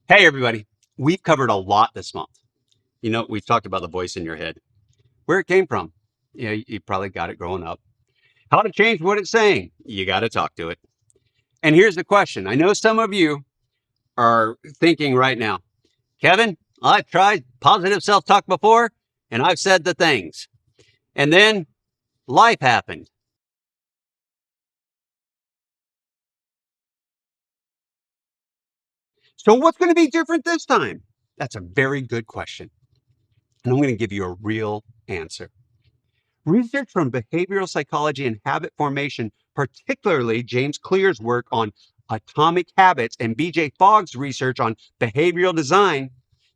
Hey, everybody. We've covered a lot this month. We've talked about the voice in your head, where it came from. You probably got it growing up. How to change what it's saying. You got to talk to it. And here's the question. I know some of you are thinking right now, Kevin, I've tried positive self talk before and I've said the things. And then life happened. So what's going to be different this time? That's a very good question. And I'm going to give you a real answer. Research from behavioral psychology and habit formation, particularly James Clear's work on atomic habits and BJ Fogg's research on behavioral design,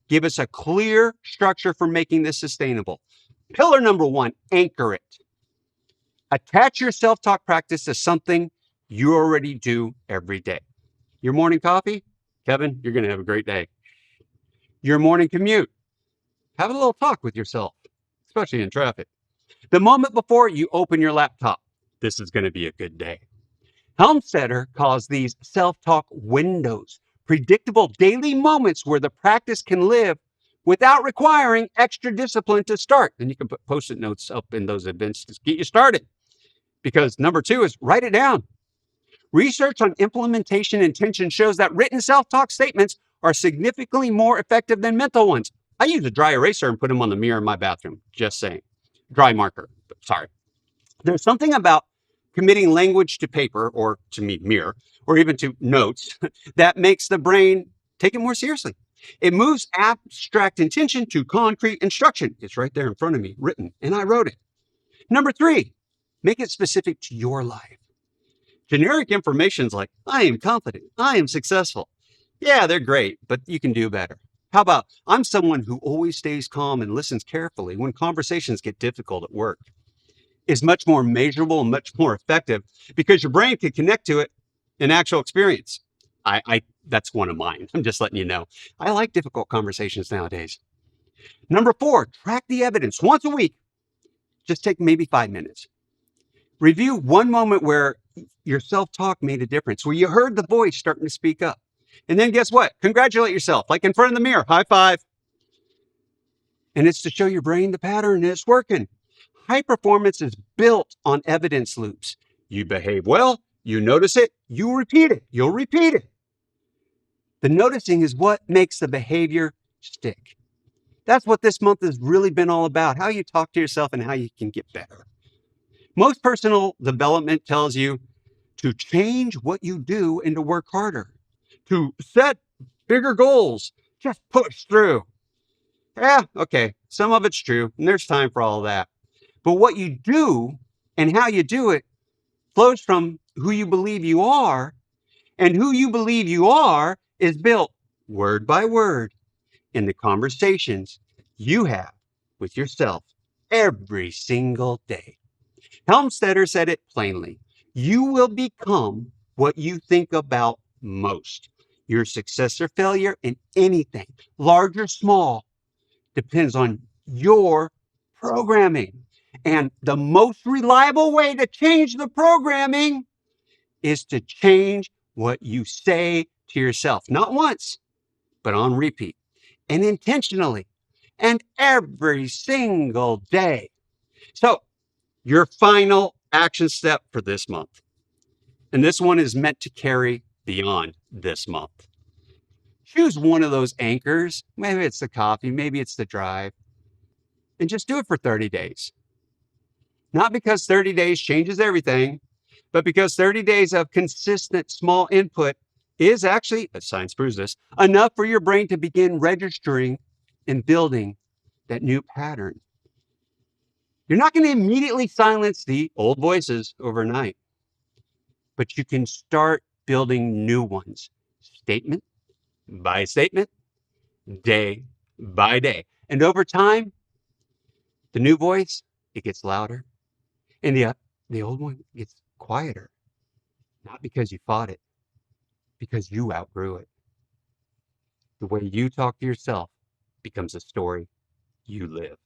give us a clear structure for making this sustainable. Pillar number one, anchor it. Attach your self talk practice to something you already do every day. Your morning coffee, Kevin, you're going to have a great day. Your morning commute, have a little talk with yourself, especially in traffic. The moment before you open your laptop, this is going to be a good day. Helmstetter calls these self talk windows, predictable daily moments where the practice can live without requiring extra discipline to start. And you can put post it notes up in those events to get you started. Because number two is write it down. Research on implementation intention shows that written self talk statements are significantly more effective than mental ones. I use a dry eraser and put them on the mirror in my bathroom, just saying. Dry marker, sorry. There's something about committing language to paper or to mirror or even to notes that makes the brain take it more seriously. It moves abstract intention to concrete instruction. It's right there in front of me, written, and I wrote it. Number three, make it specific to your life. Generic information's like, I am confident, I am successful. Yeah, they're great, but you can do better. How about, I'm someone who always stays calm and listens carefully when conversations get difficult at work. Is much more measurable and much more effective because your brain can connect to it in actual experience. I that's one of mine. I'm just letting you know. I like difficult conversations nowadays. Number four, track the evidence once a week. Just take maybe 5 minutes. Review one moment where your self-talk made a difference, where you heard the voice starting to speak up. And then guess what? Congratulate yourself, like in front of the mirror, high five. And it's to show your brain the pattern and it's working. High performance is built on evidence loops. You behave well, you notice it, you repeat it, you'll repeat it. The noticing is what makes the behavior stick. That's what this month has really been all about, how you talk to yourself and how you can get better. Most personal development tells you to change what you do and to work harder, to set bigger goals, just push through. Yeah, okay, some of it's true, and there's time for all of that. But what you do and how you do it flows from who you believe you are, and who you believe you are is built word by word in the conversations you have with yourself every single day. Helmstetter said it plainly. You will become what you think about most. Your success or failure in anything, large or small, depends on your programming. And the most reliable way to change the programming is to change what you say to yourself, not once, but on repeat and intentionally and every single day. So, your final action step for this month, and this one is meant to carry beyond this month. Choose one of those anchors. Maybe it's the coffee, maybe it's the drive, and just do it for 30 days. Not because 30 days changes everything, but because 30 days of consistent small input is actually, as science proves this, enough for your brain to begin registering and building that new pattern. You're not going to immediately silence the old voices overnight, but you can start building new ones, statement by statement, day by day. And over time, the new voice, it gets louder, and the old one gets quieter. Not because you fought it, because you outgrew it. The way you talk to yourself becomes a story you live.